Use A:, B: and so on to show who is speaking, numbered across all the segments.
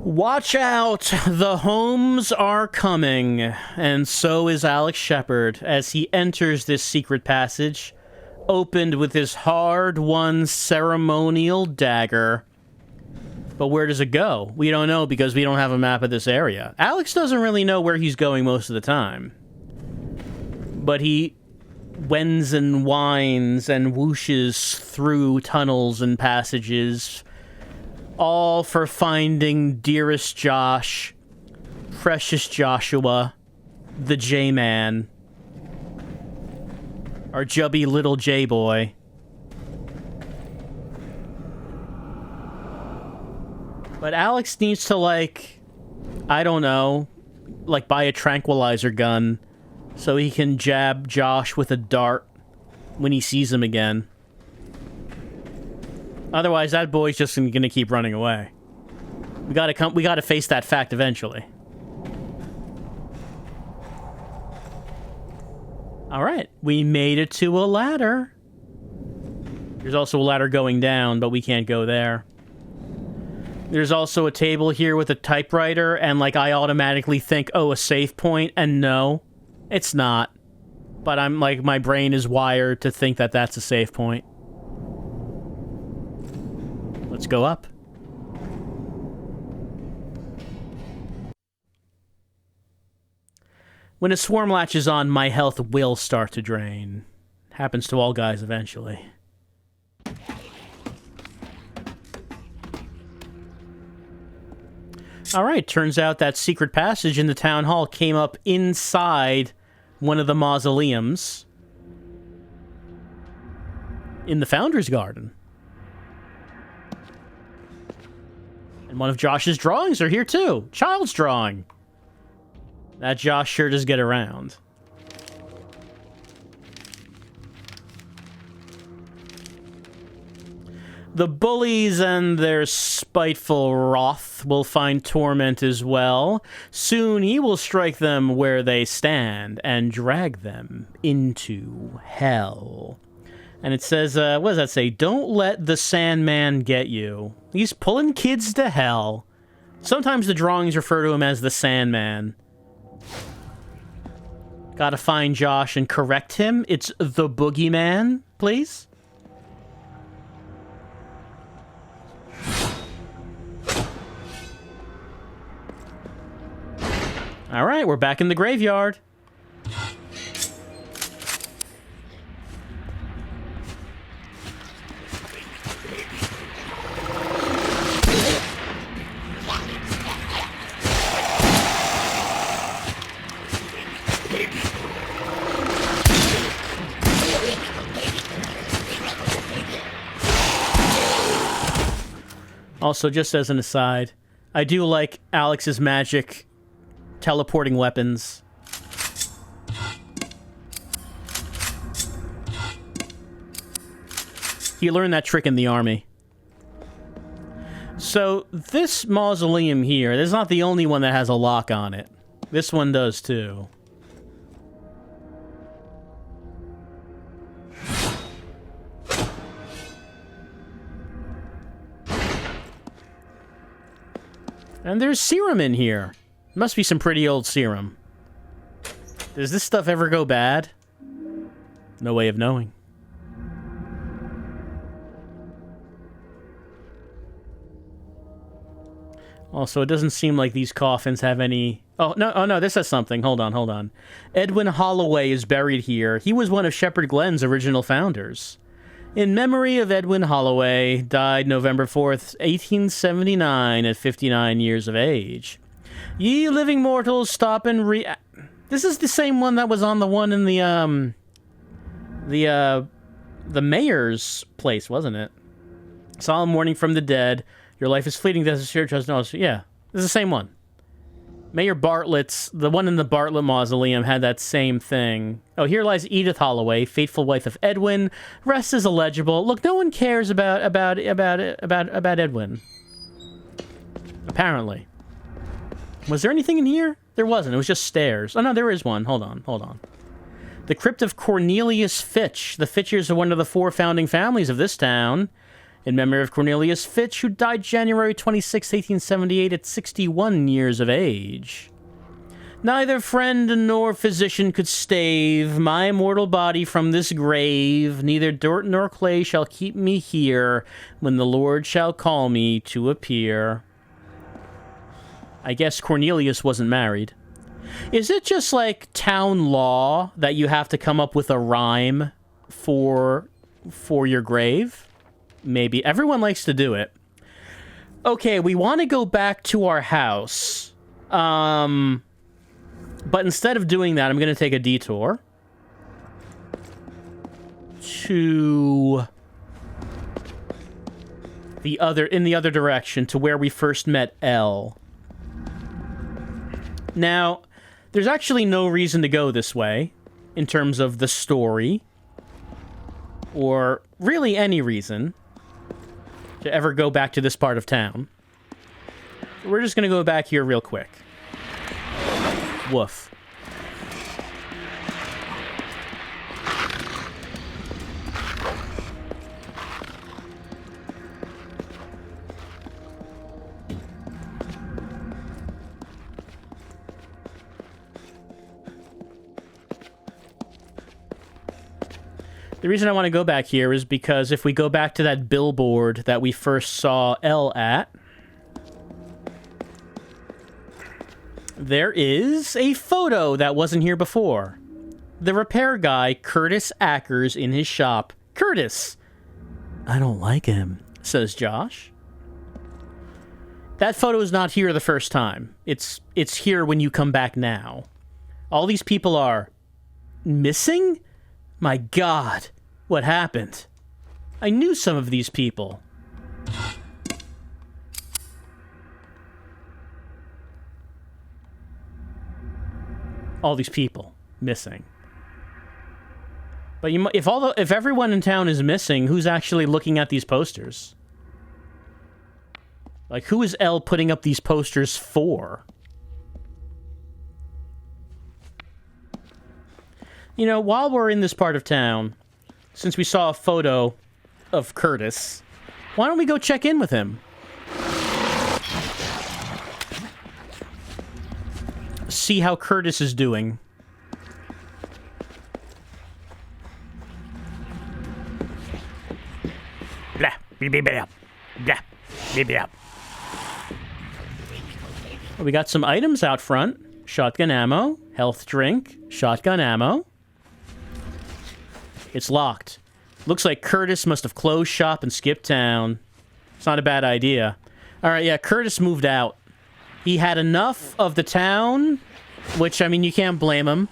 A: Watch out! The Holmes are coming, and so is Alex Shepard as he enters this secret passage, opened with his hard-won ceremonial dagger. But where does it go? We don't know because we don't have a map of this area. Alex doesn't really know where he's going most of the time. But he wends and winds and whooshes through tunnels and passages, all for finding dearest Josh, precious Joshua, the J-Man, our chubby little J-boy. But Alex needs to, like, I don't know, like buy a tranquilizer gun so he can jab Josh with a dart when he sees him again. Otherwise, that boy's just gonna keep running away. We gotta face that fact eventually. Alright, we made it to a ladder. There's also a ladder going down, but we can't go there. There's also a table here with a typewriter, and, like, I automatically think, oh, a save point, and no, it's not. But I'm, like, my brain is wired to think that that's a save point. Let's go up. When a swarm latches on, my health will start to drain. Happens to all guys eventually. Alright, turns out that secret passage in the town hall came up inside one of the mausoleums in the Founder's Garden. And one of Josh's drawings are here too. Child's drawing. That Josh sure does get around. The bullies and their spiteful wrath will find torment as well. Soon he will strike them where they stand and drag them into hell. And it says, what does that say? Don't let the Sandman get you. He's pulling kids to hell. Sometimes the drawings refer to him as the Sandman. Gotta find Josh and correct him. It's the Boogeyman, please. Alright, we're back in the graveyard. Also, just as an aside, I do like Alex's magic teleporting weapons. He learned that trick in the army. So, this mausoleum here, this is not the only one that has a lock on it. This one does too. And there's serum in here. Must be some pretty old serum. Does this stuff ever go bad? No way of knowing. Also, it doesn't seem like these coffins have any... Oh, no, this has something. Hold on. Edwin Holloway is buried here. He was one of Shepherd Glen's original founders. In memory of Edwin Holloway, died November 4th, 1879 at 59 years of age. Ye living mortals, stop and This is the same one that was on the one in the mayor's place, wasn't it? Solemn warning from the dead. Your life is fleeting. Death is sure. Trust no. Yeah, this is the same one. Mayor Bartlett's, the one in the Bartlett Mausoleum, had that same thing. Oh, here lies Edith Holloway, faithful wife of Edwin. Rest is illegible. Look, no one cares about Edwin. Apparently. Was there anything in here? There wasn't. It was just stairs. Oh, no, there is one. Hold on. The crypt of Cornelius Fitch. The Fitchers are one of the 4 founding families of this town. in memory of Cornelius Fitch, who died January 26, 1878 at 61 years of age. Neither friend nor physician could stave my mortal body from this grave. Neither dirt nor clay shall keep me here when the Lord shall call me to appear. I guess Cornelius wasn't married. Is it just like town law that you have to come up with a rhyme for your grave? Maybe. Everyone likes to do it. Okay, we want to go back to our house. But instead of doing that, I'm going to take a detour to in the other direction, to where we first met Elle. Now, there's actually no reason to go this way in terms of the story, or really any reason to ever go back to this part of town. We're just going to go back here real quick. Woof. The reason I want to go back here is because if we go back to that billboard that we first saw Elle at, there is a photo that wasn't here before. The repair guy, Curtis Ackers, in his shop. Curtis! I don't like him, says Josh. That photo is not here the first time. It's here when you come back now. All these people are missing? My God, what happened? I knew some of these people. All these people missing. But if everyone in town is missing, who's actually looking at these posters? Like, who is Elle putting up these posters for? You know, while we're in this part of town, since we saw a photo of Curtis, why don't we go check in with him? See how Curtis is doing. Blah, blah, blah, blah, blah, blah, blah. We got some items out front. Shotgun ammo, health drink, shotgun ammo. It's locked. Looks like Curtis must have closed shop and skipped town. It's not a bad idea. Alright, yeah, Curtis moved out. He had enough of the town, which, I mean, you can't blame him.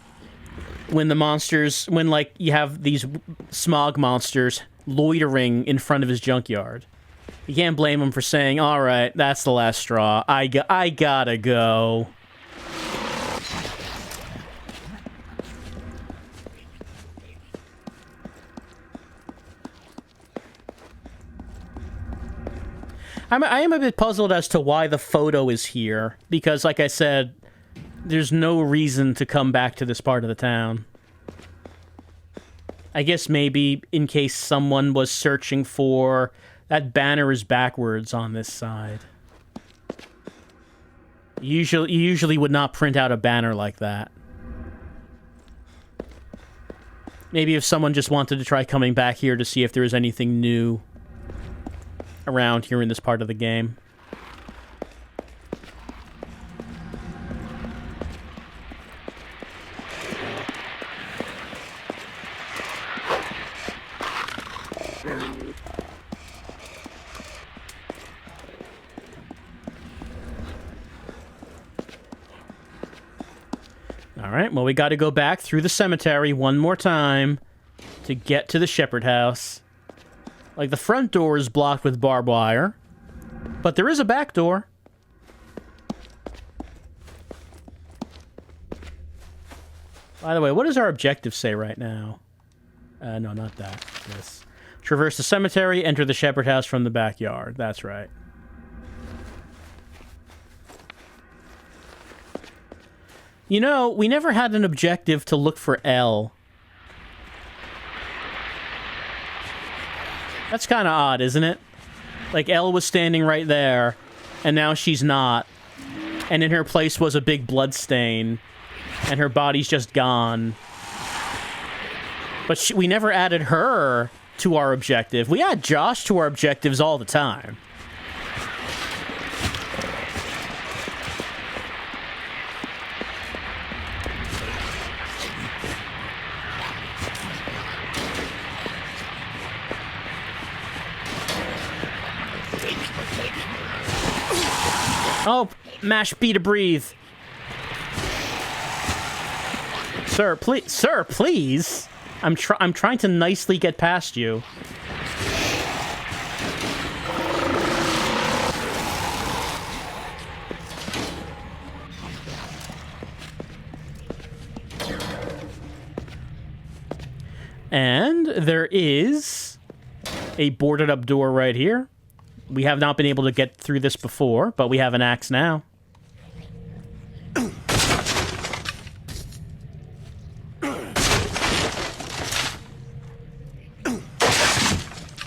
A: When like, you have these smog monsters loitering in front of his junkyard. You can't blame him for saying, alright, that's the last straw. I gotta go. I am a bit puzzled as to why the photo is here, because, like I said, there's no reason to come back to this part of the town. I guess maybe in case someone was searching for... That banner is backwards on this side. You usually would not print out a banner like that. Maybe if someone just wanted to try coming back here to see if there was anything new around here in this part of the game. Alright, well, we gotta go back through the cemetery one more time to get to the Shepherd house. Like, the front door is blocked with barbed wire, but there is a back door. By the way, what does our objective say right now? No, not that. This. Traverse the cemetery, enter the Shepherd house from the backyard. That's right. You know, we never had an objective to look for Elle. That's kind of odd, isn't it? Like, Elle was standing right there, and now she's not. And in her place was a big blood stain, and her body's just gone. But we never added her to our objective. We add Josh to our objectives all the time. Oh, mash B to breathe. Sir, please. Sir, please. I'm trying to nicely get past you. And there is a boarded up door right here. We have not been able to get through this before, but we have an axe now.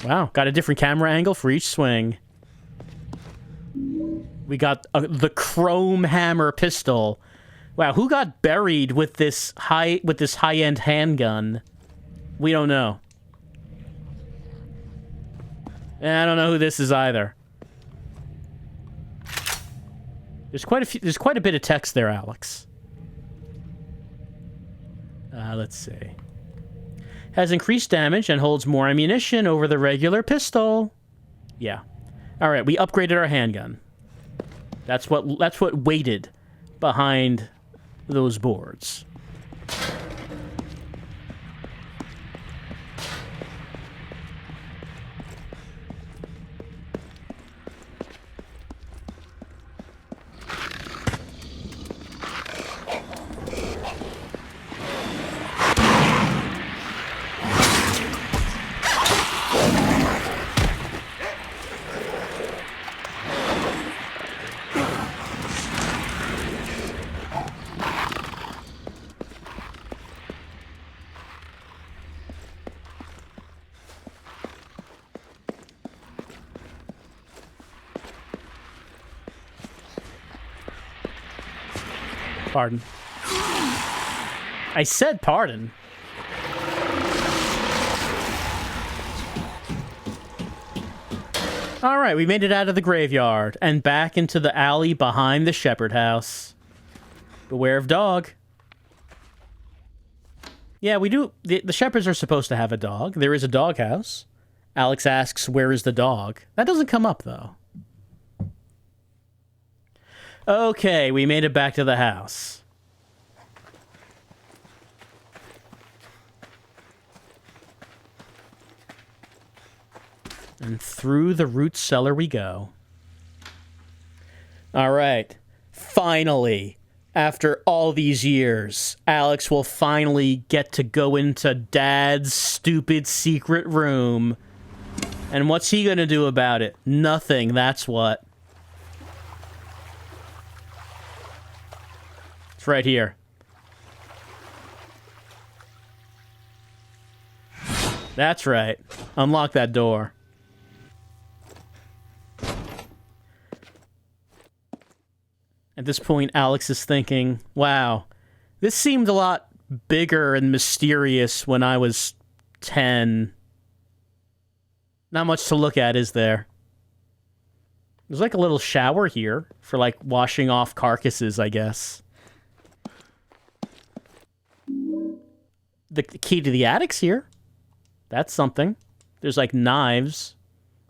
A: Wow, got a different camera angle for each swing. We got the chrome hammer pistol. Wow, who got buried with this high-end handgun? We don't know. And I don't know who this is either. There's quite a bit of text there, Alex. Let's see. Has increased damage and holds more ammunition over the regular pistol. Yeah. All right, we upgraded our handgun. That's what waited behind those boards. Pardon. I said pardon. All right, we made it out of the graveyard and back into the alley behind the shepherd house. Beware of dog. Yeah, we do. The shepherds are supposed to have a dog. There is a dog house. Alex asks, where is the dog? That doesn't come up, though. Okay, we made it back to the house. And through the root cellar we go. All right. Finally, after all these years, Alex will finally get to go into Dad's stupid secret room. And what's he gonna do about it? Nothing, that's what. It's right here. That's right. Unlock that door. At this point, Alex is thinking, wow, this seemed a lot bigger and mysterious when I was 10. Not much to look at, is there? There's like a little shower here for like washing off carcasses, I guess. The key to the attic's here. That's something. There's like knives.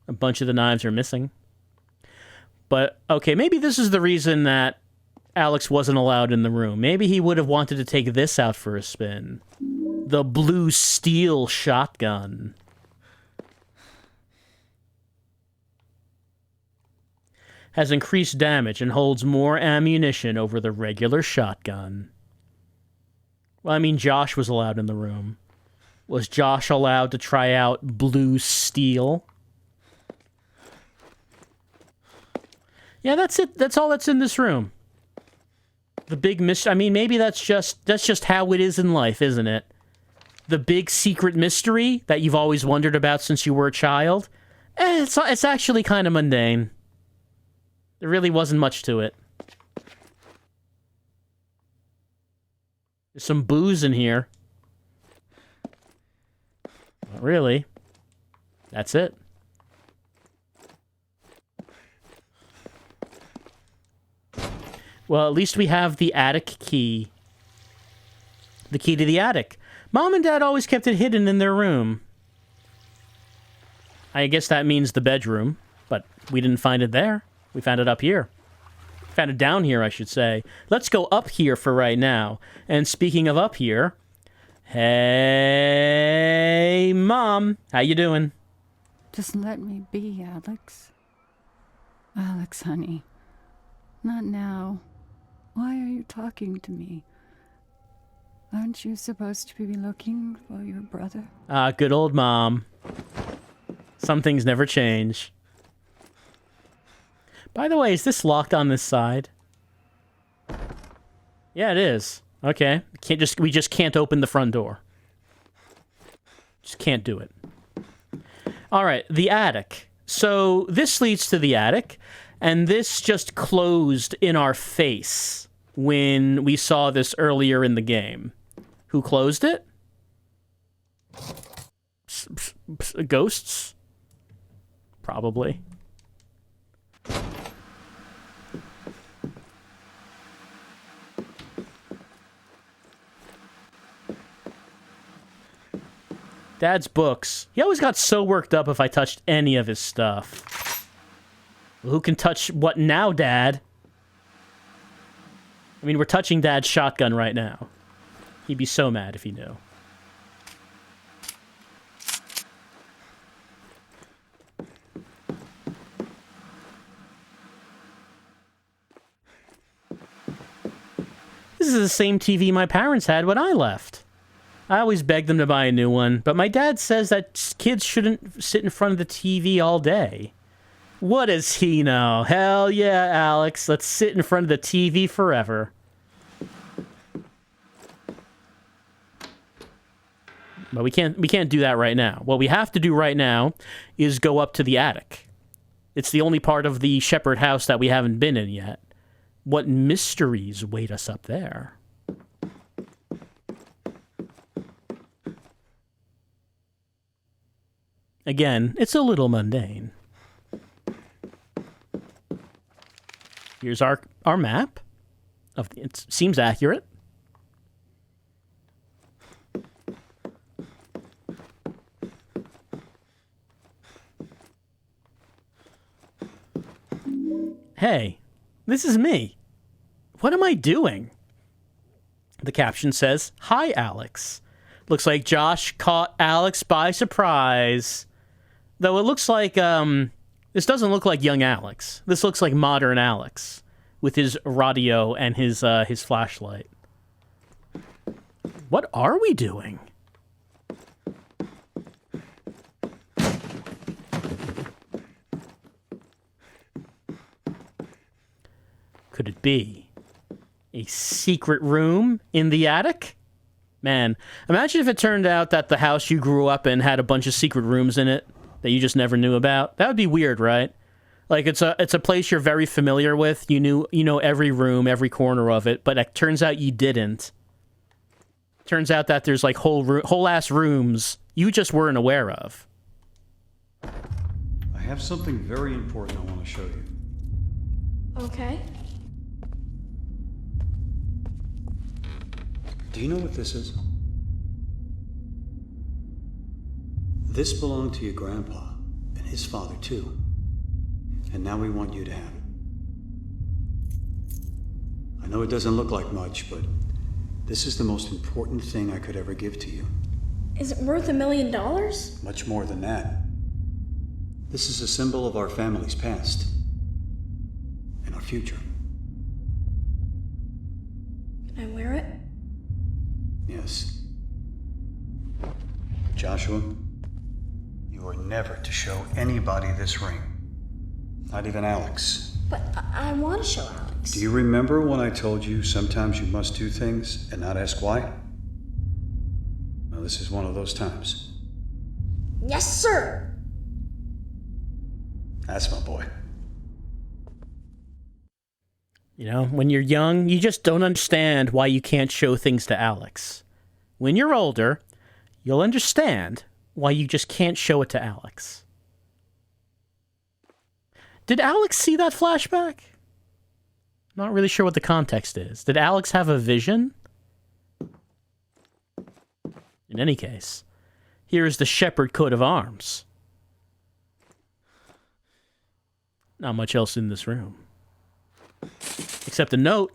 A: A bunch of the knives are missing. But, okay, maybe this is the reason that Alex wasn't allowed in the room. Maybe he would have wanted to take this out for a spin. The blue steel shotgun. Has increased damage and holds more ammunition over the regular shotgun. Well, I mean, Josh was allowed in the room. Was Josh allowed to try out blue steel? Yeah, that's it. That's all that's in this room. The big mystery. I mean, maybe that's just how it is in life, isn't it? The big secret mystery that you've always wondered about since you were a child. It's actually kind of mundane. There really wasn't much to it. There's some booze in here. Not really. That's it. Well, at least we have the attic key. The key to the attic. Mom and Dad always kept it hidden in their room. I guess that means the bedroom, but we didn't find it there. We found it up here. Found it down here, I should say. Let's go up here for right now. And speaking of up here, hey, Mom, how you doing?
B: Just let me be, Alex. Alex, honey. Not now. Why are you talking to me? Aren't you supposed to be looking for your brother?
A: Ah, good old Mom. Some things never change. By the way, is this locked on this side? Yeah, it is. Okay. We just can't open the front door. Just can't do it. All right, the attic. So this leads to the attic, and this just closed in our face when we saw this earlier in the game. Who closed it? Ghosts? Probably. Dad's books. He always got so worked up if I touched any of his stuff. Well, who can touch what now, Dad? I mean, we're touching Dad's shotgun right now. He'd be so mad if he knew. This is the same TV my parents had when I left. I always begged them to buy a new one, but my dad says that kids shouldn't sit in front of the TV all day. What does he know? Hell yeah, Alex. Let's sit in front of the TV forever. But we can't do that right now. What we have to do right now is go up to the attic. It's the only part of the Shepherd house that we haven't been in yet. What mysteries wait us up there? Again, it's a little mundane. Here's our map. It seems accurate. Hey, this is me. What am I doing? The caption says, "Hi, Alex." Looks like Josh caught Alex by surprise. Though it looks like, this doesn't look like young Alex. This looks like modern Alex with his radio and his flashlight. What are we doing? Could it be a secret room in the attic? Man, imagine if it turned out that the house you grew up in had a bunch of secret rooms in it that you just never knew about. That would be weird, right? Like, it's a place you're very familiar with. You know every room, every corner of it, but it turns out you didn't. Turns out that there's like whole ass rooms you just weren't aware of.
C: I have something very important I want to show you.
D: Okay.
C: Do you know what this is? This belonged to your grandpa and his father too. And now we want you to have it. I know it doesn't look like much, but this is the most important thing I could ever give to you.
D: Is it worth $1 million?
C: Much more than that. This is a symbol of our family's past and our future.
D: Can I wear it?
C: Yes. Joshua, you are never to show anybody this ring. Not even Alex.
D: But I want to show Alex.
C: Do you remember when I told you sometimes you must do things and not ask why? Well, this is one of those times.
D: Yes, sir!
C: That's my boy.
A: You know, when you're young, you just don't understand why you can't show things to Alex. When you're older, you'll understand why you just can't show it to Alex. Did Alex see that flashback? Not really sure what the context is. Did Alex have a vision? In any case, here is the Shepherd coat of arms. Not much else in this room. Except a note.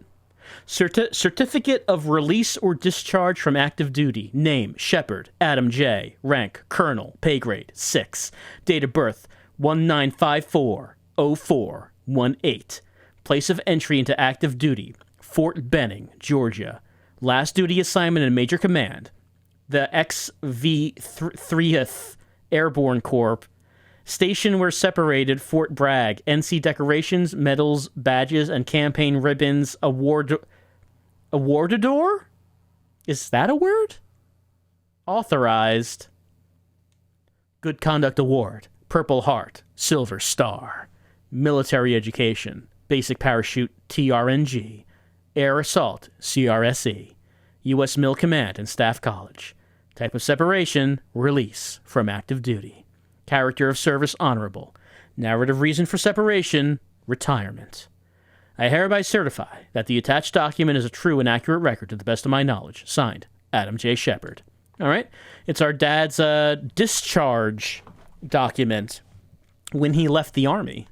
A: Certificate of release or discharge from active duty. Name, Shepherd, Adam J. Rank, Colonel, pay grade, 6. Date of birth, 1954-04-18. Place of entry into active duty, Fort Benning, Georgia. Last duty assignment in Major Command, the XV-3th Airborne Corps. Station where separated, Fort Bragg. NC decorations, medals, badges, and campaign ribbons. Awardador? Is that a word? Authorized. Good Conduct Award. Purple Heart. Silver Star. Military Education. Basic Parachute, TRNG. Air Assault, CRSE. U.S. Mil Command and Staff College. Type of separation, release from active duty. Character of service, honorable. Narrative reason for separation, retirement. I hereby certify that the attached document is a true and accurate record to the best of my knowledge. Signed, Adam J. Shepherd. All right? It's our dad's discharge document when he left the Army.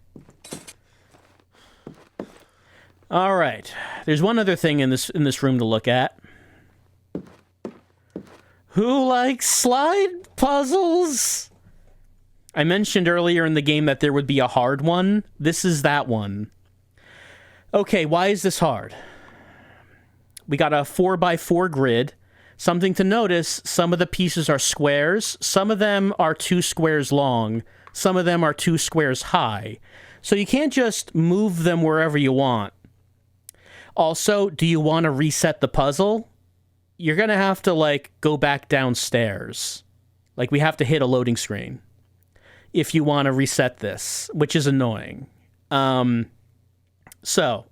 A: All right. There's one other thing in this room to look at. Who likes slide puzzles? I mentioned earlier in the game that there would be a hard one. This is that one. Okay, why is this hard? We got a 4x4 grid. Something to notice, some of the pieces are squares. Some of them are 2 squares long. Some of them are 2 squares high. So you can't just move them wherever you want. Also, do you want to reset the puzzle? You're going to have to, like, go back downstairs. Like, we have to hit a loading screen if you want to reset this, which is annoying. So,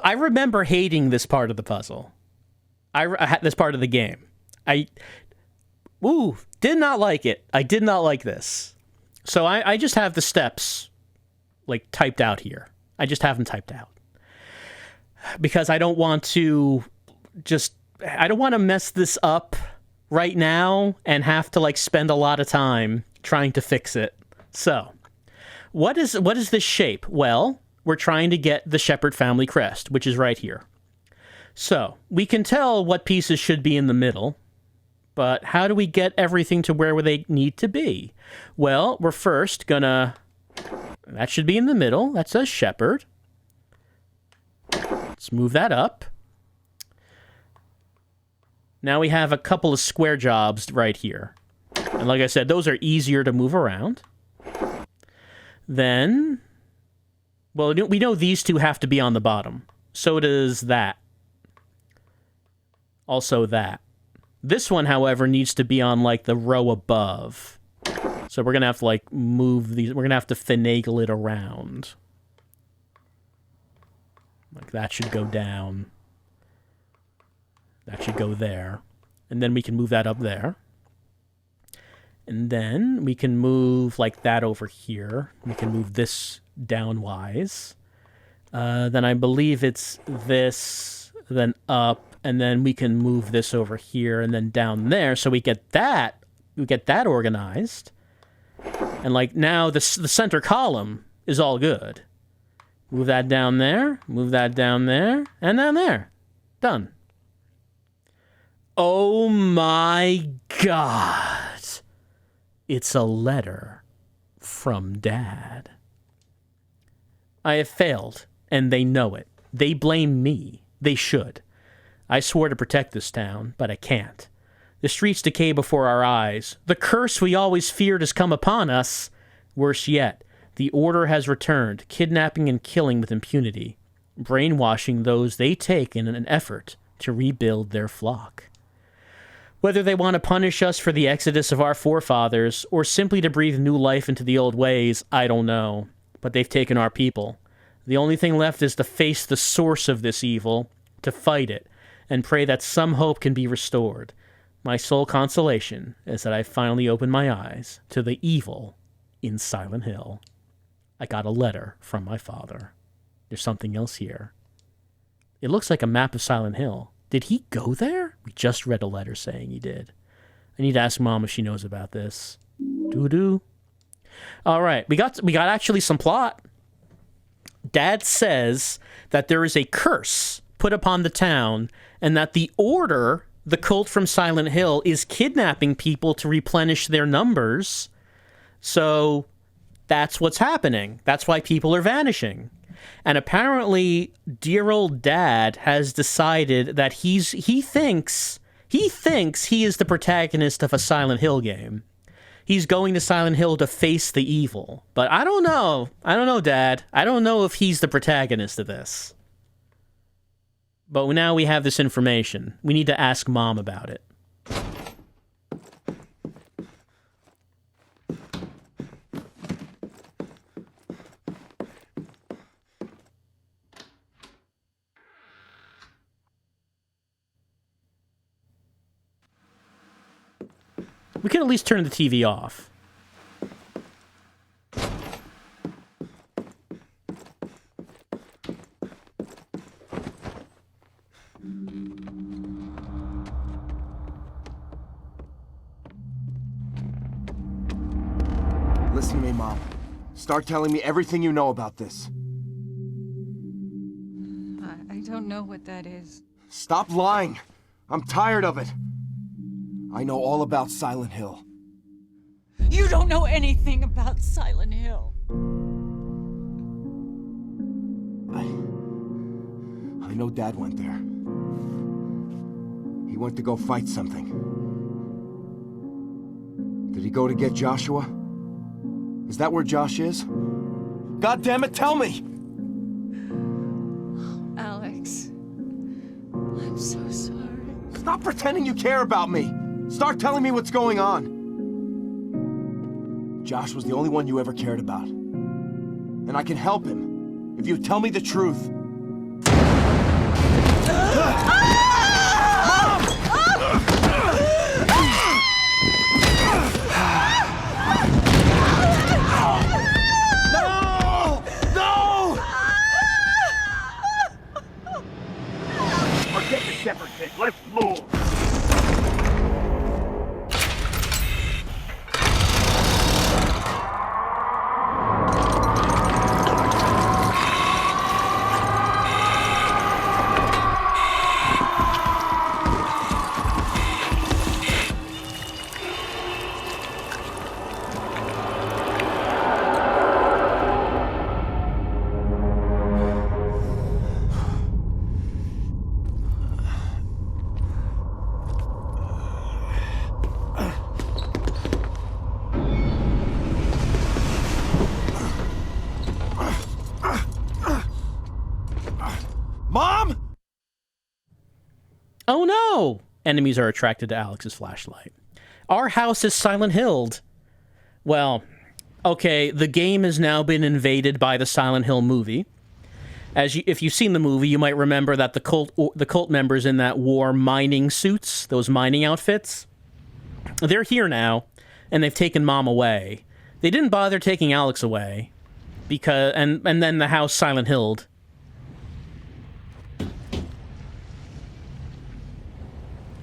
A: I remember hating this part of the puzzle. This part of the game. Did not like it. I did not like this. So I just have the steps, like, typed out here. I just have them typed out. Because I don't want to mess this up right now and have to, like, spend a lot of time trying to fix it. So, what is this shape? Well, we're trying to get the Shepherd family crest, which is right here. So, we can tell what pieces should be in the middle, but how do we get everything to where they need to be? Well, we're first gonna... That should be in the middle. That says Shepherd. Let's move that up. Now we have a couple of square jobs right here. And like I said, those are easier to move around. Then, well, we know these two have to be on the bottom. So does that. Also that. This one, however, needs to be on, like, the row above. So we're going to have to, like, move these. We're going to have to finagle it around. Like, that should go down. That should go there. And then we can move that up there. And then we can move, like, that over here. We can move this downwise. Then I believe it's this, then up, and then we can move this over here and then down there. So we get that organized. And, like, now the center column is all good. Move that down there, move that down there, and down there. Done. Oh my God. It's a letter from Dad. I have failed, and they know it. They blame me. They should. I swore to protect this town, but I can't. The streets decay before our eyes. The curse we always feared has come upon us. Worse yet, the order has returned, kidnapping and killing with impunity, brainwashing those they take in an effort to rebuild their flock. Whether they want to punish us for the exodus of our forefathers, or simply to breathe new life into the old ways, I don't know. But they've taken our people. The only thing left is to face the source of this evil, to fight it, and pray that some hope can be restored. My sole consolation is that I finally opened my eyes to the evil in Silent Hill. I got a letter from my father. There's something else here. It looks like a map of Silent Hill. Did he go there? We just read a letter saying he did. I need to ask Mom if she knows about this. Doo-doo. All right, we got actually some plot. Dad says that there is a curse put upon the town, and that the Order, the cult from Silent Hill, is kidnapping people to replenish their numbers. So that's what's happening. That's why people are vanishing. And apparently, dear old Dad has decided that he thinks he is the protagonist of a Silent Hill game. He's going to Silent Hill to face the evil. But I don't know. I don't know, Dad. I don't know if he's the protagonist of this. But now we have this information. We need to ask Mom about it. We can at least turn the TV off.
E: Listen to me, Mom. Start telling me everything you know about this.
B: I don't know what that is.
E: Stop lying. I'm tired of it. I know all about Silent Hill.
B: You don't know anything about Silent Hill.
E: I know Dad went there. He went to go fight something. Did he go to get Joshua? Is that where Josh is? God damn it, tell me!
B: Alex, I'm so sorry.
E: Stop pretending you care about me! Start telling me what's going on! Josh was the only one you ever cared about. And I can help him if you tell me the truth.
F: Let's move!
A: Oh no! Enemies are attracted to Alex's flashlight. Our house is Silent Hilled. Well, okay, the game has now been invaded by the Silent Hill movie. If you've seen the movie, you might remember that the cult members in that wore mining suits, those mining outfits. They're here now, and they've taken Mom away. They didn't bother taking Alex away, because and then the house Silent Hilled.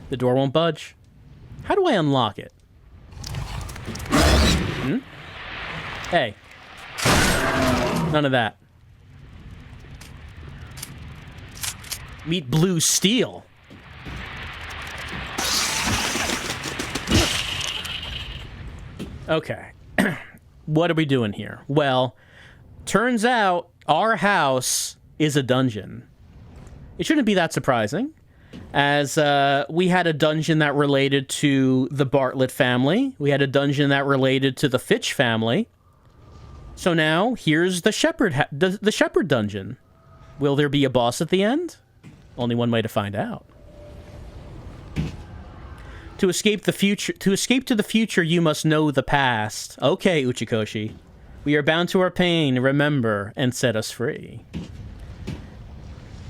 A: The door won't budge. How do I unlock it? Hey. None of that. Meet blue steel. Okay. What are we doing here? Well, turns out our house is a dungeon. It shouldn't be that surprising, as we had a dungeon that related to the Bartlett family. We had a dungeon that related to the Fitch family. So now, here's the Shepherd the Shepherd dungeon. Will there be a boss at the end? Only one way to find out. To escape to the future, you must know the past. Okay, Uchikoshi. We are bound to our pain, remember, and set us free.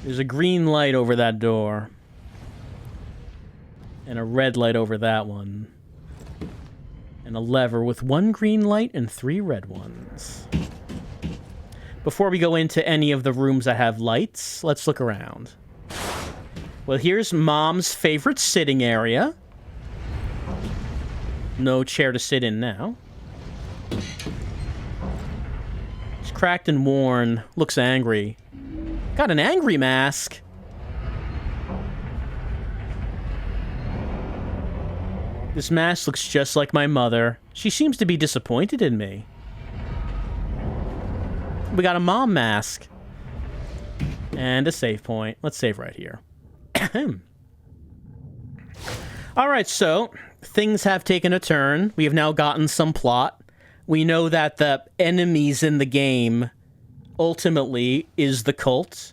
A: There's a green light over that door. And a red light over that one. And a lever with 1 green light and 3 red ones. Before we go into any of the rooms that have lights, let's look around. Well, here's Mom's favorite sitting area. No chair to sit in now. It's cracked and worn. Looks angry. Got an angry mask. This mask looks just like my mother. She seems to be disappointed in me. We got a mom mask. And a save point. Let's save right here. Alright, so things have taken a turn. We have now gotten some plot. We know that the enemies in the game ultimately is the cult.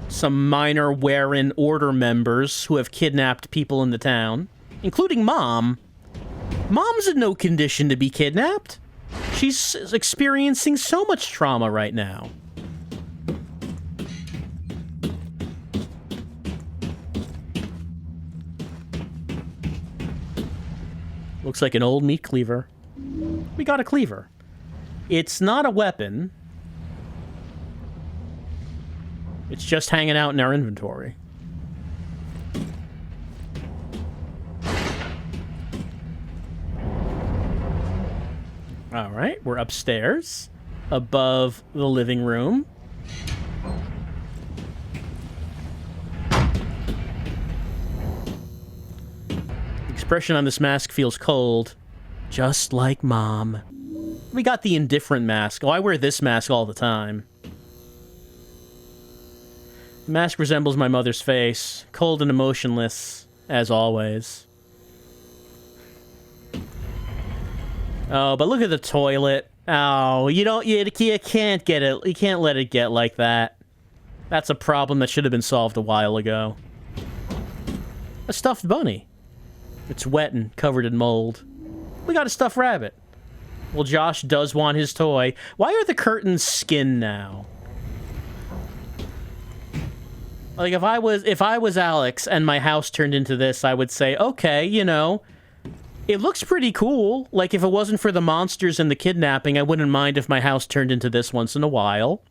A: Some minor Warren Order members who have kidnapped people in the town, including Mom. Mom's in no condition to be kidnapped. She's experiencing so much trauma right now. Looks like an old meat cleaver. We got a cleaver. It's not a weapon. It's just hanging out in our inventory. Alright, we're upstairs, above the living room. The expression on this mask feels cold, just like Mom. We got the indifferent mask. Oh, I wear this mask all the time. The mask resembles my mother's face, cold and emotionless, as always. Oh, but look at the toilet. Oh, you can't get it. You can't let it get like that. That's a problem that should have been solved a while ago. A stuffed bunny. It's wet and covered in mold. We got a stuffed rabbit. Well, Josh does want his toy. Why are the curtains skin now? Like, if I was Alex and my house turned into this, I would say, okay, you know, it looks pretty cool. Like, if it wasn't for the monsters and the kidnapping, I wouldn't mind if my house turned into this once in a while.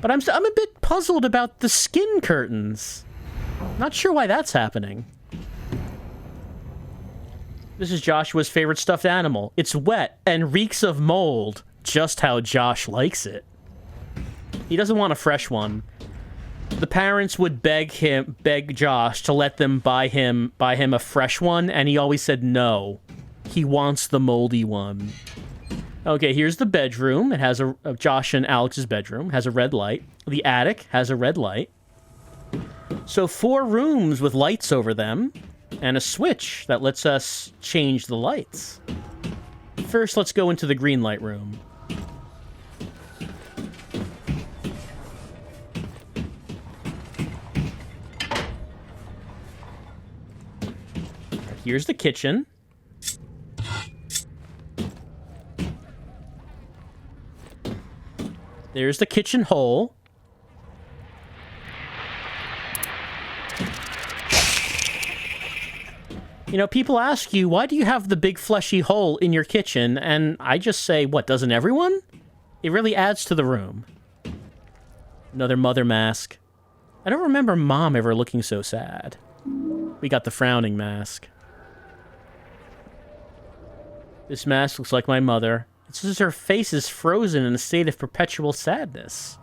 A: But I'm a bit puzzled about the skin curtains. Not sure why that's happening. This is Joshua's favorite stuffed animal. It's wet and reeks of mold, just how Josh likes it. He doesn't want a fresh one. The parents would beg Josh to let them buy him a fresh one, and he always said no. He wants the moldy one. Okay, here's the bedroom. It has Josh and Alex's bedroom. Has a red light. The attic has a red light. So 4 rooms with lights over them, and a switch that lets us change the lights. First, let's go into the green light room. Here's the kitchen. There's the kitchen hole. You know, people ask you, why do you have the big fleshy hole in your kitchen? And I just say, what, doesn't everyone? It really adds to the room. Another mother mask. I don't remember Mom ever looking so sad. We got the frowning mask. This mask looks like my mother. It's just her face is frozen in a state of perpetual sadness.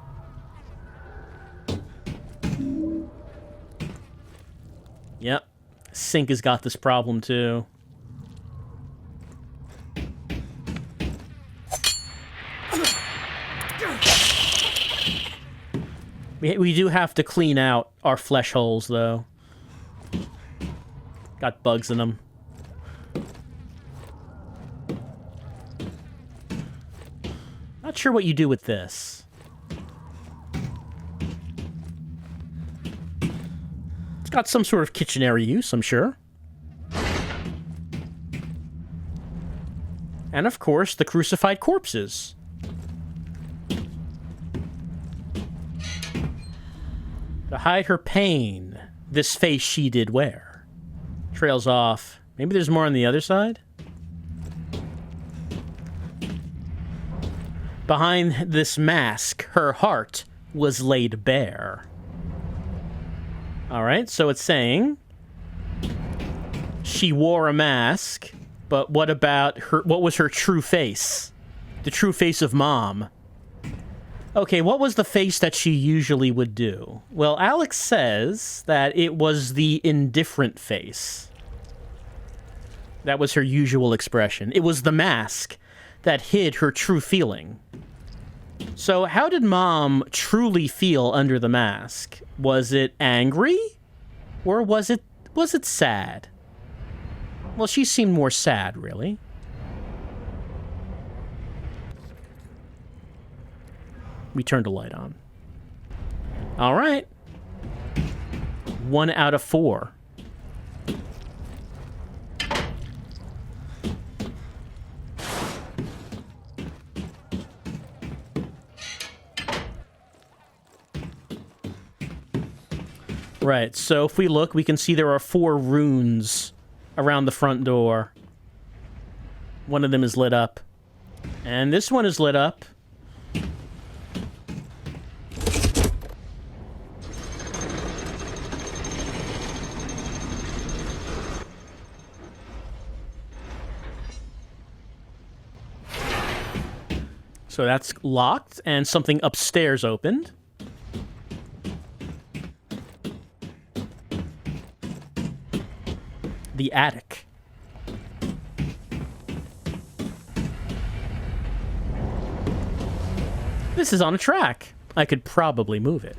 A: Yep. Sink has got this problem too. We do have to clean out our flesh holes though. Got bugs in them. Not sure what you do with this. Got some sort of kitchen area use, I'm sure. And of course, the crucified corpses. To hide her pain, this face she did wear. Trails off. Maybe there's more on the other side? Behind this mask, her heart was laid bare. Alright, so it's saying she wore a mask, but what about her? What was her true face? The true face of Mom. Okay, what was the face that she usually would do? Well, Alex says that it was the indifferent face. That was her usual expression. It was the mask that hid her true feeling. So how did Mom truly feel under the mask? Was it angry? Or was it sad? Well, she seemed more sad, really. We turned a light on. All right. 1 out of 4. Right, so if we look, we can see there are 4 runes around the front door. One of them is lit up. And this one is lit up. So that's locked, and something upstairs opened. The attic. This is on a track. I could probably move it.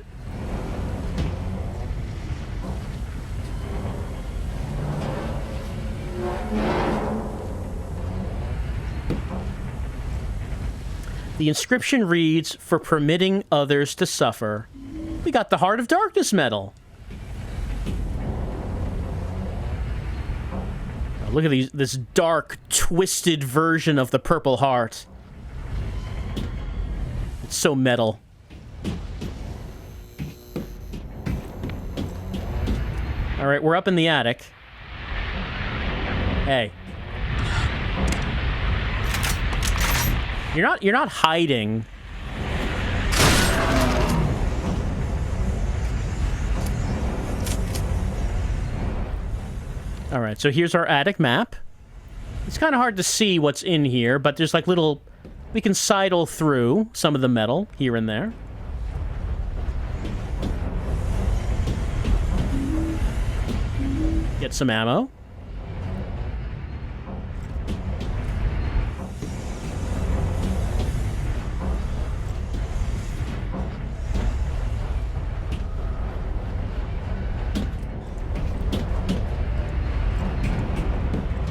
A: The inscription reads, "For permitting others to suffer." We got the Heart of Darkness medal. Oh, look at this dark, twisted version of the Purple Heart. It's so metal. All right, we're up in the attic. Hey. You're not hiding. All right, so here's our attic map. It's kind of hard to see what's in here, but there's like little... We can sidle through some of the metal here and there. Get some ammo.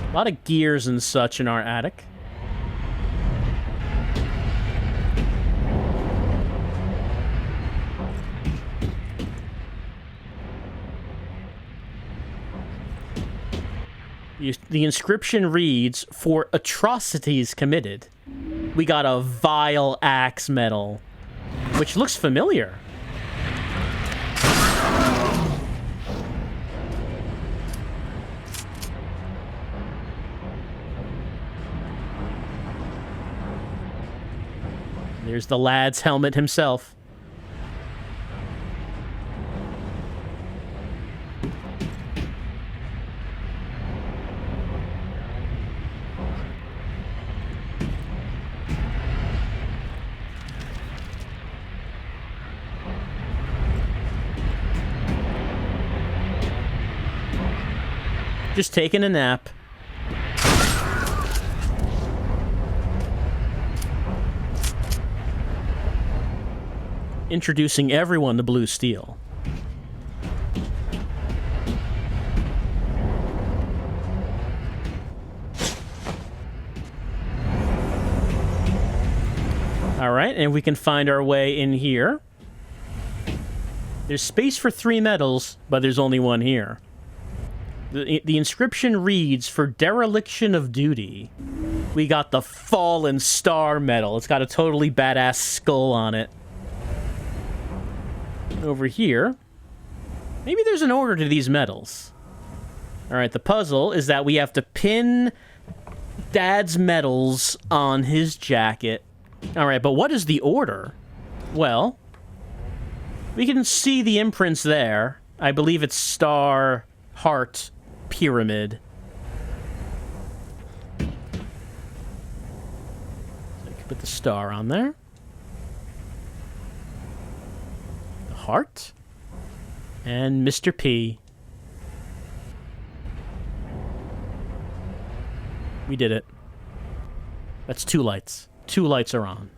A: A lot of gears and such in our attic. The inscription reads, "For atrocities committed." We got a vile axe medal, which looks familiar. There's the lad's helmet himself. Just taking a nap. Introducing everyone to blue steel. All right, and we can find our way in here. There's space for 3 medals, but there's only one here. The inscription reads, "For dereliction of duty." We got the Fallen Star medal. It's got a totally badass skull on it. Over here, maybe there's an order to these medals. All right, the puzzle is that we have to pin Dad's medals on his jacket. All right, but what is the order? Well, we can see the imprints there. I believe it's star, heart, pyramid. So I can put the star on there. The heart. And Mr. P. We did it. That's 2 lights. 2 lights are on.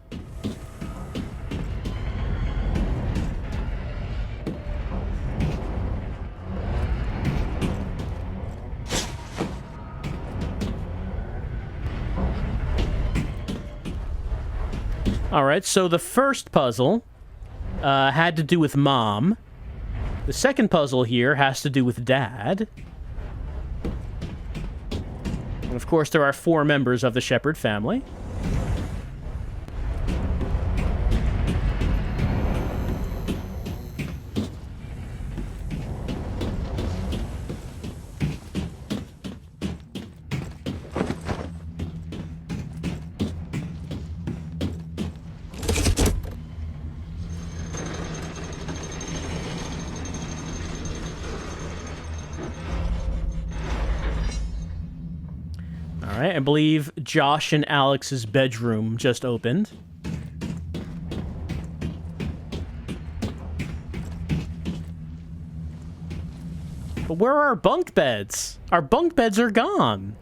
A: Alright, so the first puzzle had to do with Mom. The second puzzle here has to do with Dad. And of course, there are 4 members of the Shepherd family. I believe Josh and Alex's bedroom just opened. But where are our bunk beds? Our bunk beds are gone.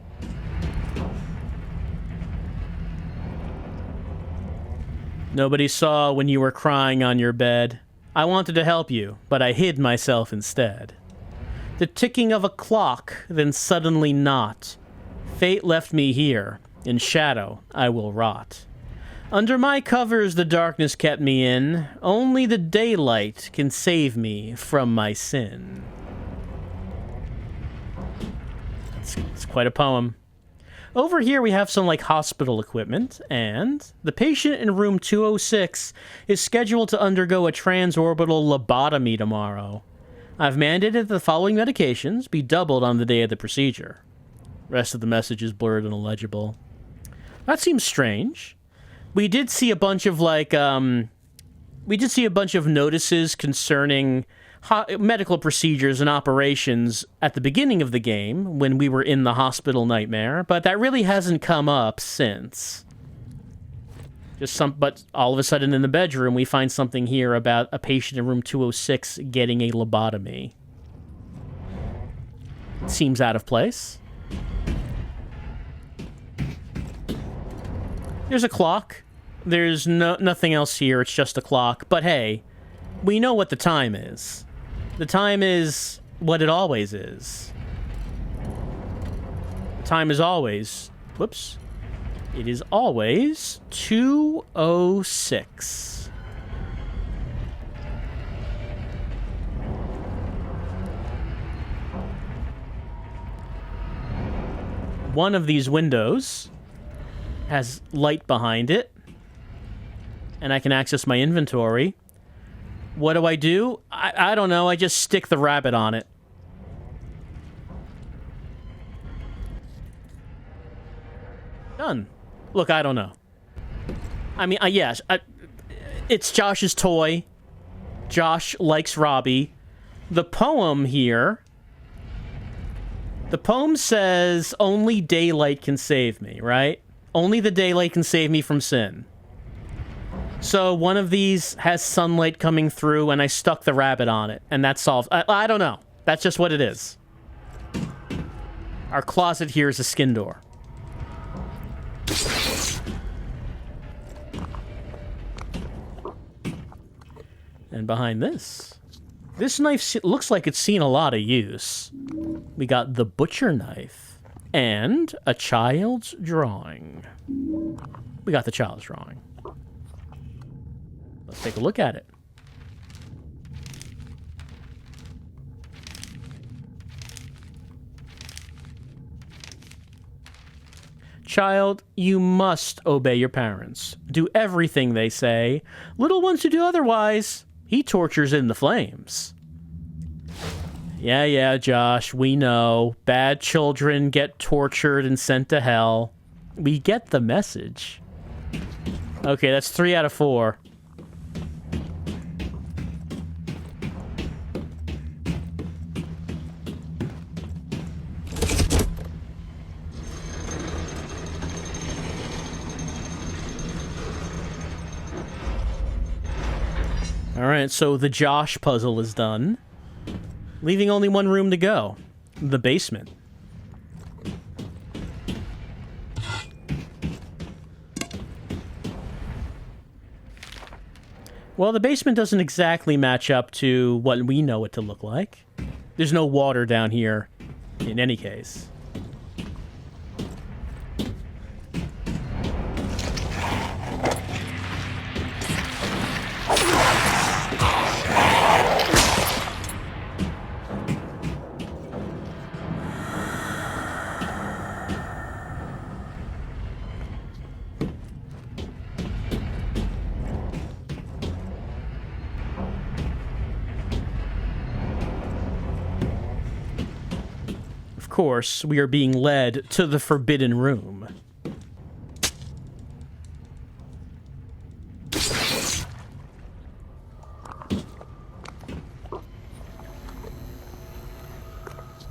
A: Nobody saw when you were crying on your bed. I wanted to help you, but I hid myself instead. The ticking of a clock, then suddenly not. Fate left me here. In shadow, I will rot. Under my covers the darkness kept me in. Only the daylight can save me from my sin. It's quite a poem. Over here we have some, like, hospital equipment, and the patient in room 206 is scheduled to undergo a transorbital lobotomy tomorrow. I've mandated that the following medications be doubled on the day of the procedure. Rest of the message is blurred and illegible. That seems strange. We did see a bunch of, like, notices concerning medical procedures and operations at the beginning of the game when we were in the hospital nightmare, but that really hasn't come up since. But all of a sudden in the bedroom we find something here about a patient in room 206 getting a lobotomy. It seems out of place. There's a clock. There's nothing else here. It's just a clock. But hey, we know what the time is. The time is what it always is. The time is always... Whoops. It is always 2:06. One of these windows has light behind it, and I can access my inventory. What do? I don't know. I just stick the rabbit on it. Done. Look, I don't know. I mean, yes, it's Josh's toy. Josh likes Robbie. The poem here... The poem says, only daylight can save me, right? Only the daylight can save me from sin. So one of these has sunlight coming through, and I stuck the rabbit on it, and that solves... I don't know. That's just what it is. Our closet here is a skin door. And behind this knife looks like it's seen a lot of use. We got the butcher knife and a child's drawing. We got the child's drawing. Let's take a look at it. Child, you must obey your parents. Do everything they say. Little ones who do otherwise, he tortures in the flames. Yeah, Josh, we know. Bad children get tortured and sent to hell. We get the message. Okay, that's 3 out of 4. Alright, so the Josh puzzle is done. Leaving only one room to go. The basement. Well, the basement doesn't exactly match up to what we know it to look like. There's no water down here, in any case. Of course, we are being led to the Forbidden Room.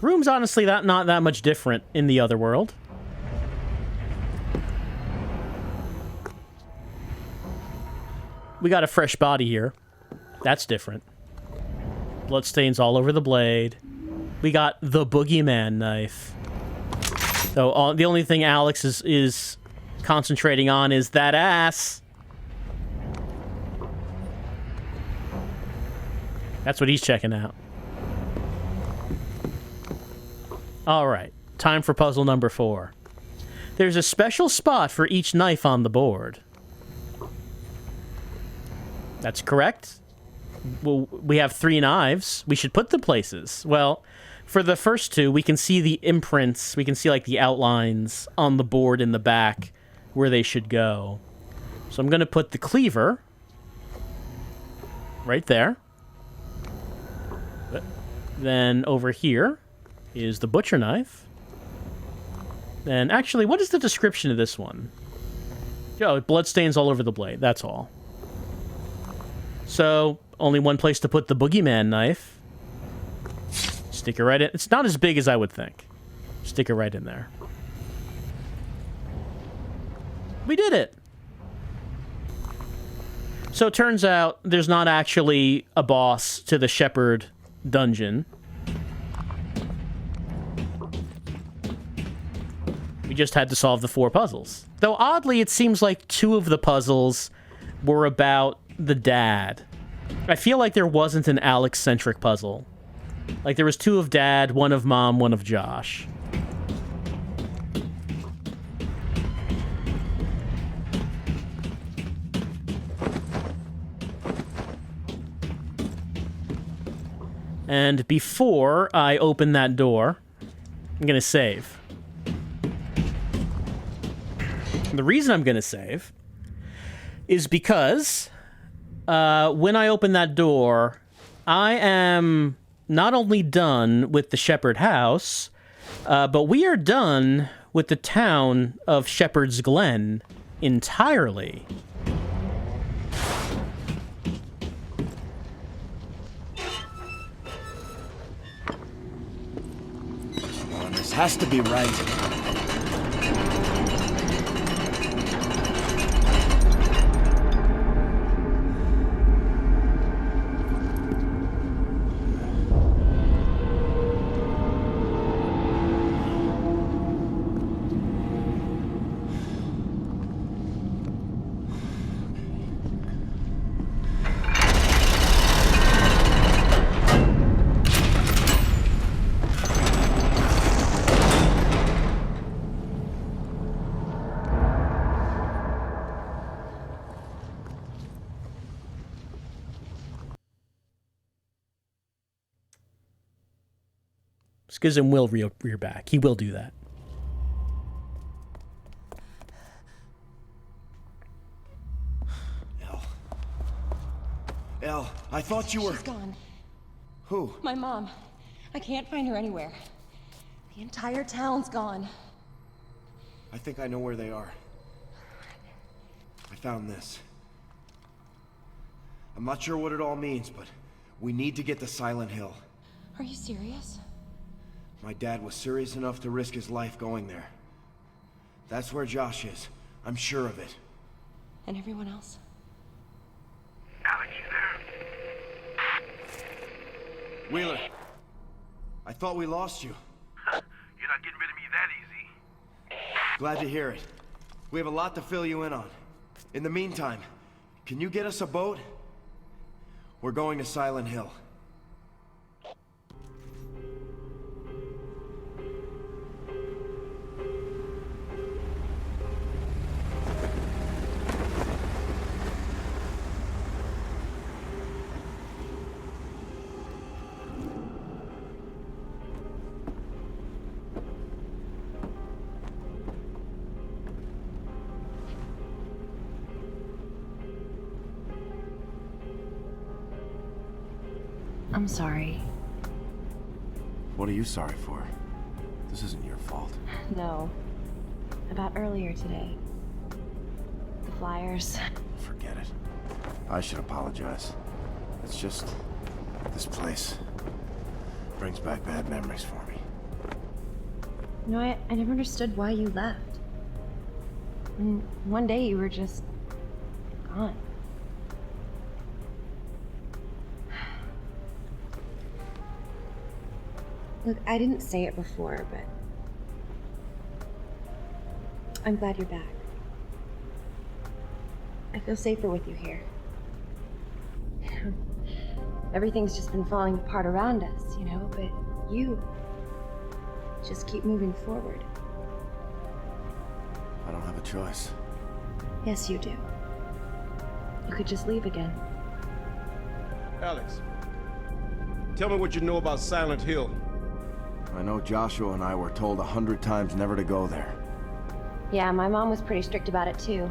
A: Room's honestly not that much different in the other world. We got a fresh body here. That's different. Bloodstains all over the blade. We got the boogeyman knife. So the only thing Alex is concentrating on is that ass. That's what he's checking out. All right, time for puzzle number 4. There's a special spot for each knife on the board. That's correct. Well, we have 3 knives. We should put them places. Well, for the first 2, we can see the imprints. We can see, like, the outlines on the board in the back where they should go. So I'm going to put the cleaver right there. Then over here is the butcher knife. And actually, what is the description of this one? Oh, bloodstains all over the blade. That's all. So, only one place to put the boogeyman knife. Stick it right in. It's not as big as I would think. Stick it right in there. We did it! So it turns out there's not actually a boss to the Shepherd dungeon. We just had to solve the 4 puzzles. Though oddly, it seems like 2 of the puzzles were about the dad. I feel like there wasn't an Alex-centric puzzle. Like there was 2 of dad, 1 of mom, 1 of Josh. And before I open that door, I'm gonna save. The reason I'm gonna save is because when I open that door, I am not only done with the Shepherd house, but we are done with the town of Shepherd's Glen entirely.
E: This has to be right. Schism will rear back. He will do that. Elle, I thought you were...
F: She's gone.
E: Who?
F: My mom. I can't find her anywhere. The entire town's gone.
E: I think I know where they are. I found this. I'm not sure what it all means, but we need to get to Silent Hill.
F: Are you serious?
E: My dad was serious enough to risk his life going there. That's where Josh is. I'm sure of it.
F: And everyone else?
G: Alex, you there?
E: Wheeler, I thought we lost you.
G: You're not getting rid of me that easy.
E: Glad to hear it. We have a lot to fill you in on. In the meantime, can you get us a boat? We're going to Silent Hill.
F: I'm sorry.
E: What are you sorry for? This isn't your fault.
F: No. About earlier today. The flyers.
E: Forget it. I should apologize. It's just... this place brings back bad memories for me.
F: You know, I never understood why you left. And one day you were just... gone. Look, I didn't say it before, but I'm glad you're back. I feel safer with you here. Everything's just been falling apart around us, you know, but you just keep moving forward.
E: I don't have a choice.
F: Yes, you do. You could just leave again.
H: Alex, tell me what you know about Silent Hill.
E: I know Joshua and I were told 100 times never to go there.
F: Yeah, my mom was pretty strict about it too.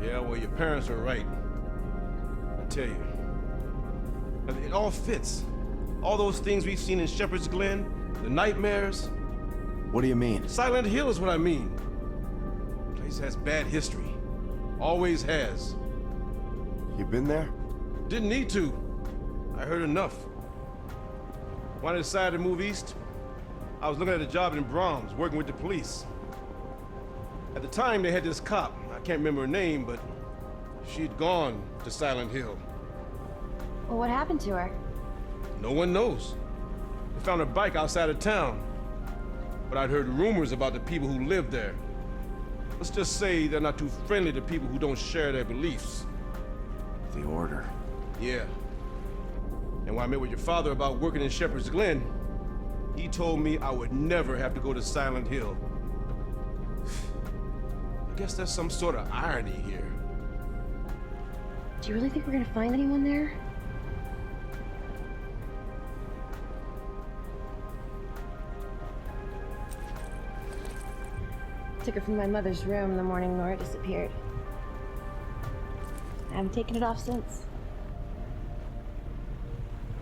H: Yeah, well, your parents are right. I tell you. It all fits. All those things we've seen in Shepherd's Glen, the nightmares.
E: What do you mean?
H: Silent Hill is what I mean. The place has bad history. Always has.
E: You been there?
H: Didn't need to. I heard enough. When I decided to move east, I was looking at a job in Brahms, working with the police. At the time, they had this cop. I can't remember her name, but she'd gone to Silent Hill.
F: Well, what happened to her?
H: No one knows. They found her bike outside of town. But I'd heard rumors about the people who lived there. Let's just say they're not too friendly to people who don't share their beliefs.
E: The Order.
H: Yeah. And when I met with your father about working in Shepherd's Glen, he told me I would never have to go to Silent Hill. I guess there's some sort of irony here.
F: Do you really think we're gonna find anyone there? Took her from my mother's room the morning Laura disappeared. I haven't taken it off since.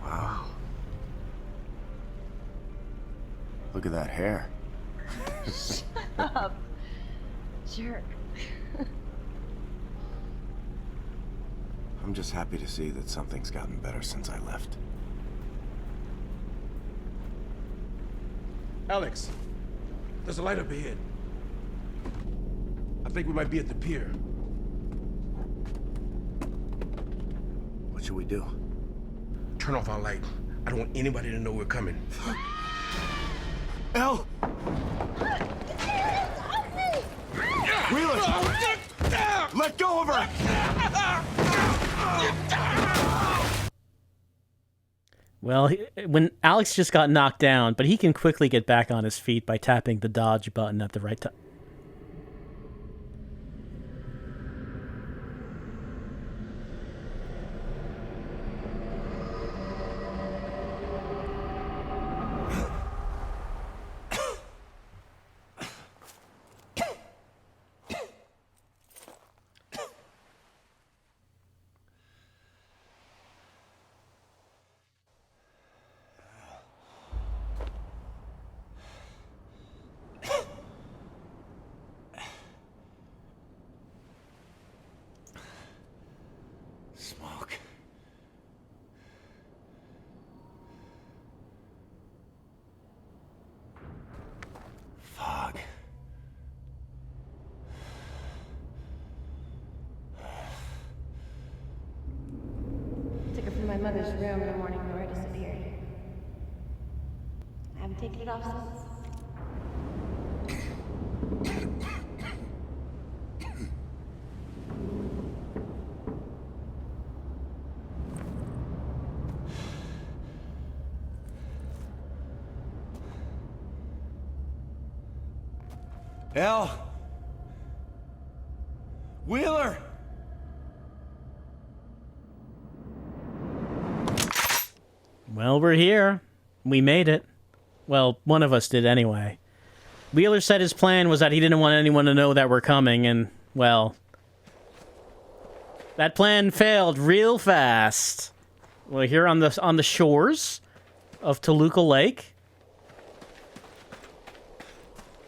E: Wow. Look at that hair.
F: Shut up. Jerk.
E: I'm just happy to see that something's gotten better since I left.
H: Alex, there's a light up ahead. I think we might be at the pier.
E: What should we do?
H: Turn off our light. I don't want anybody to know we're coming.
E: Elle! Wheeler! Let go of her!
A: Well, when Alex just got knocked down, but he can quickly get back on his feet by tapping the dodge button at the right time.
F: my mother's room in the morning where I disappeared. I haven't taken it off since.
E: Elle? Wheeler!
A: Well, we're here. We made it. Well, one of us did anyway. Wheeler said his plan was that he didn't want anyone to know that we're coming, and, well, that plan failed real fast. We're here on the shores of Toluca Lake.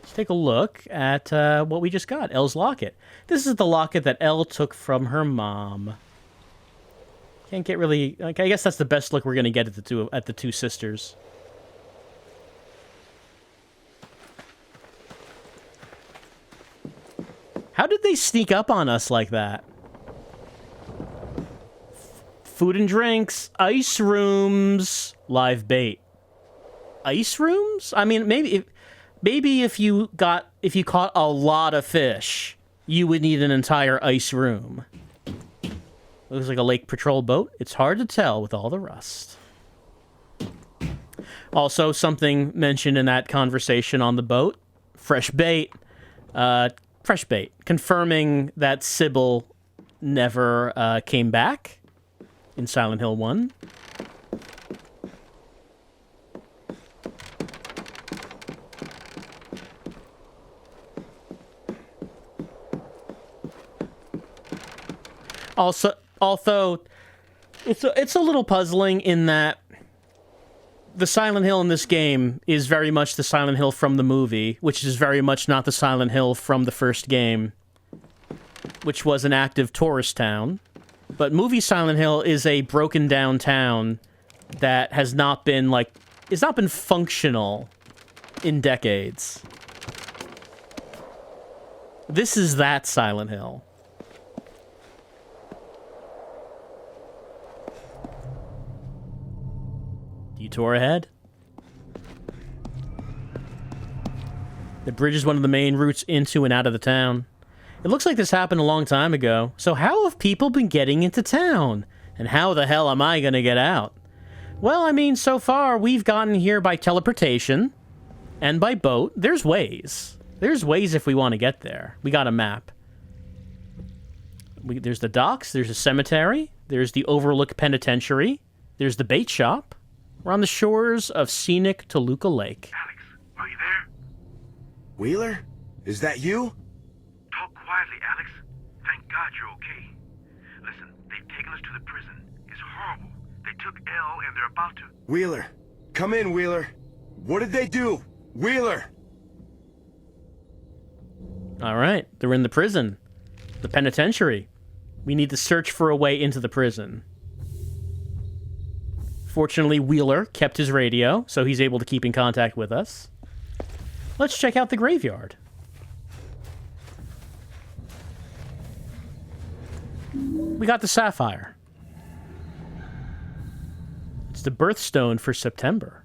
A: Let's take a look at what we just got, Elle's locket. This is the locket that Elle took from her mom. Can't get really... Like, I guess that's the best look we're going to get at the two sisters. How did they sneak up on us like that? Food and drinks, ice rooms, live bait. Ice rooms? I mean, maybe if you caught a lot of fish, you would need an entire ice room. Looks like a lake patrol boat. It's hard to tell with all the rust. Also, something mentioned in that conversation on the boat. Fresh bait. Fresh bait. Confirming that Sybil never came back in Silent Hill 1. Although it's a little puzzling in that the Silent Hill in this game is very much the Silent Hill from the movie, which is very much not the Silent Hill from the first game, which was an active tourist town. But movie Silent Hill is a broken down town that has not been functional in decades. This is that Silent Hill. Detour ahead. The bridge is one of the main routes into and out of the town. It looks like this happened a long time ago. So how have people been getting into town? And how the hell am I gonna get out? Well, I mean, so far we've gotten here by teleportation and by boat. There's ways. There's ways if we want to get there. We got a map. There's the docks. There's a cemetery. There's the Overlook Penitentiary. There's the bait shop. We're on the shores of scenic Toluca Lake.
G: Alex, are you there?
E: Wheeler? Is that you?
G: Talk quietly, Alex. Thank God you're okay. Listen, they've taken us to the prison. It's horrible. They took Elle and they're about to...
E: Wheeler. Come in, Wheeler. What did they do? Wheeler!
A: All right, they're in the prison. The penitentiary. We need to search for a way into the prison. Fortunately, Wheeler kept his radio, so he's able to keep in contact with us. Let's check out the graveyard. We got the sapphire. It's the birthstone for September.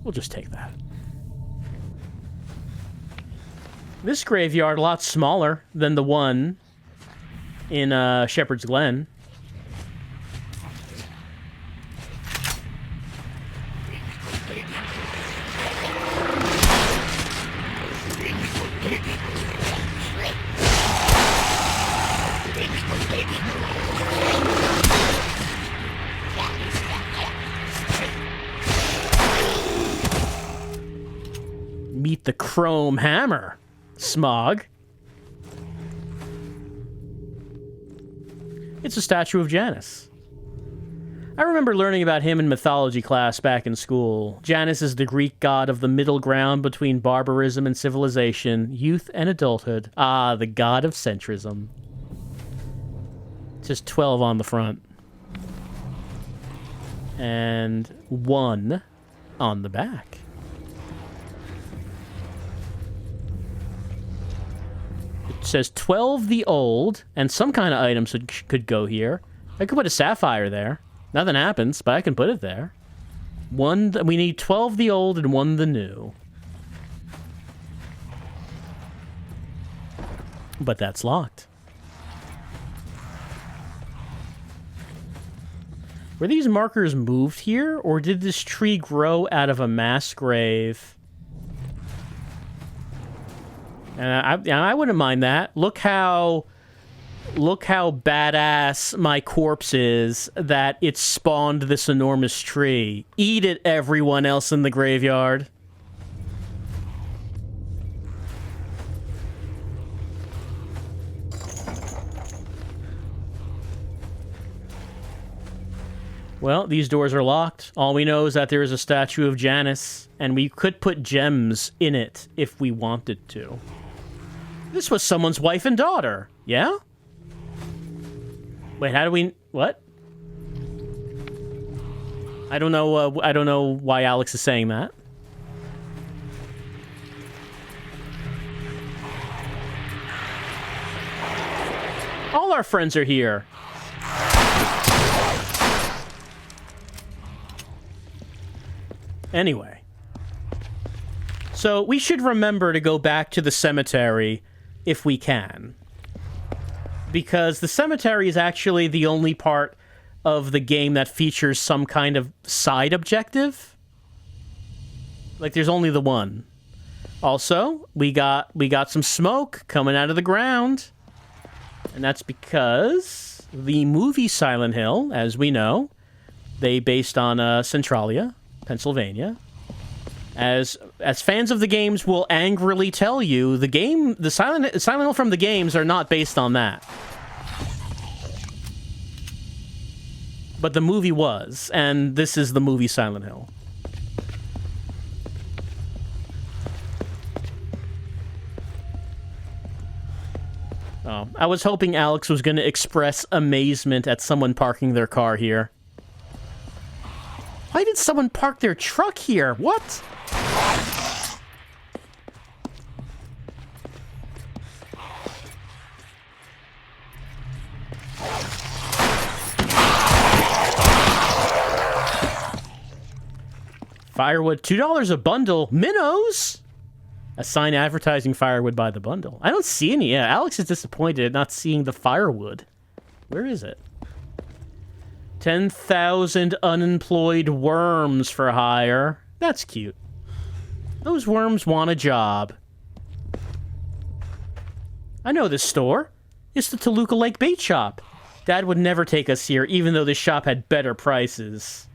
A: We'll just take that. This graveyard a lot smaller than the one in Shepherd's Glen. Meet the chrome hammer, Smog. It's a statue of Janus. I remember learning about him in mythology class back in school. Janus is the Greek god of the middle ground between barbarism and civilization, youth and adulthood. Ah, the god of centrism. Just 12 on the front. And 1 on the back. It says 12 the old, and some kind of items could go here. I could put a sapphire there. Nothing happens, but I can put it there. We need 12 the old and 1 the new. But that's locked. Were these markers moved here, or did this tree grow out of a mass grave? And I wouldn't mind that. Look how badass my corpse is that it spawned this enormous tree. Eat it, everyone else in the graveyard. Well, these doors are locked. All we know is that there is a statue of Janice, and we could put gems in it if we wanted to. This was someone's wife and daughter, yeah? Wait, how do we... What? I don't know why Alex is saying that. All our friends are here. Anyway. So, we should remember to go back to the cemetery if we can. Because the cemetery is actually the only part of the game that features some kind of side objective. Like, there's only the one. Also, we got some smoke coming out of the ground. And that's because the movie Silent Hill, as we know, they based on Centralia, Pennsylvania. As fans of the games will angrily tell you, the Silent Hill from the games are not based on that. But the movie was, and this is the movie Silent Hill. Oh, I was hoping Alex was going to express amazement at someone parking their car here. Why did someone park their truck here? What? Firewood, $2 a bundle. Minnows? A sign advertising firewood by the bundle. I don't see any. Yeah, Alex is disappointed at not seeing the firewood. Where is it? 10,000 unemployed worms for hire. That's cute. Those worms want a job. I know this store. It's the Toluca Lake Bait Shop. Dad would never take us here, even though this shop had better prices.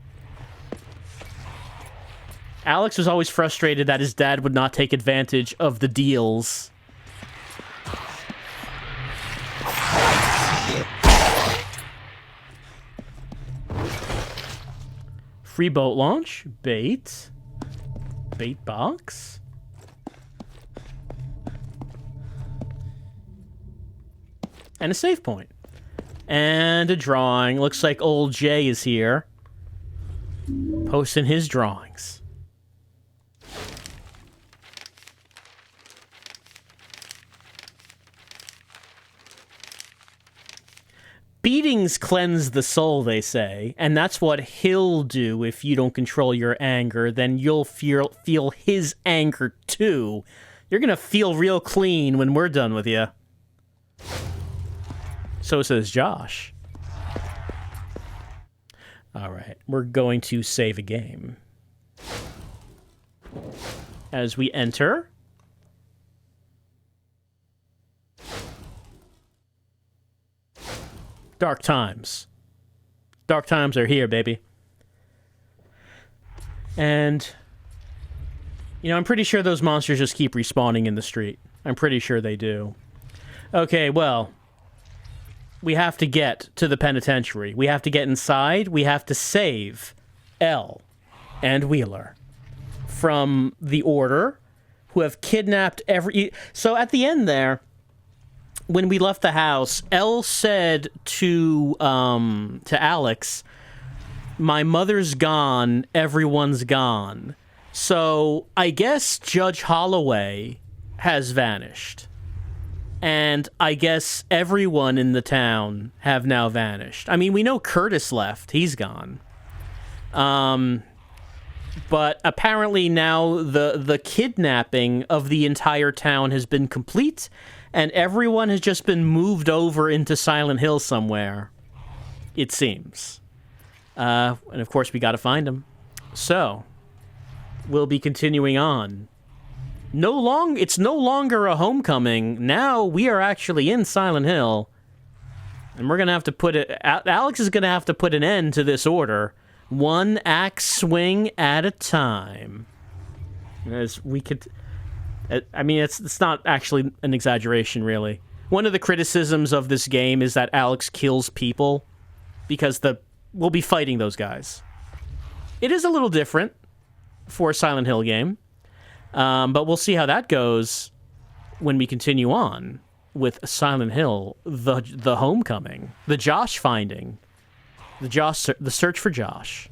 A: Alex was always frustrated that his dad would not take advantage of the deals. Free boat launch, bait box. And a save point. And a drawing. Looks like old Jay is here. Posting his drawings. Beatings cleanse the soul, they say, and that's what he'll do if you don't control your anger. Then you'll feel his anger too. You're gonna feel real clean when we're done with you. So says Josh. All right, we're going to save a game. As we enter... Dark times. Dark times are here, baby. And, you know, I'm pretty sure those monsters just keep respawning in the street. I'm pretty sure they do. Okay, well, we have to get to the penitentiary. We have to get inside. We have to save Elle and Wheeler from the Order, who have kidnapped every... So at the end there... When we left the house, Elle said to Alex, "My mother's gone, everyone's gone." So I guess Judge Holloway has vanished. And I guess everyone in the town have now vanished. I mean, we know Curtis left. He's gone. But apparently now the kidnapping of the entire town has been complete, and everyone has just been moved over into Silent Hill somewhere, it seems. And of course, we gotta find him. So, we'll be continuing on. It's no longer a homecoming. Now we are actually in Silent Hill, and we're gonna have to Alex is gonna have to put an end to this order. One axe swing at a time. As we could... I mean, it's not actually an exaggeration, really. One of the criticisms of this game is that Alex kills people, because we'll be fighting those guys. It is a little different for a Silent Hill game, but we'll see how that goes when we continue on with Silent Hill, the Homecoming, the Josh finding. The search for Josh.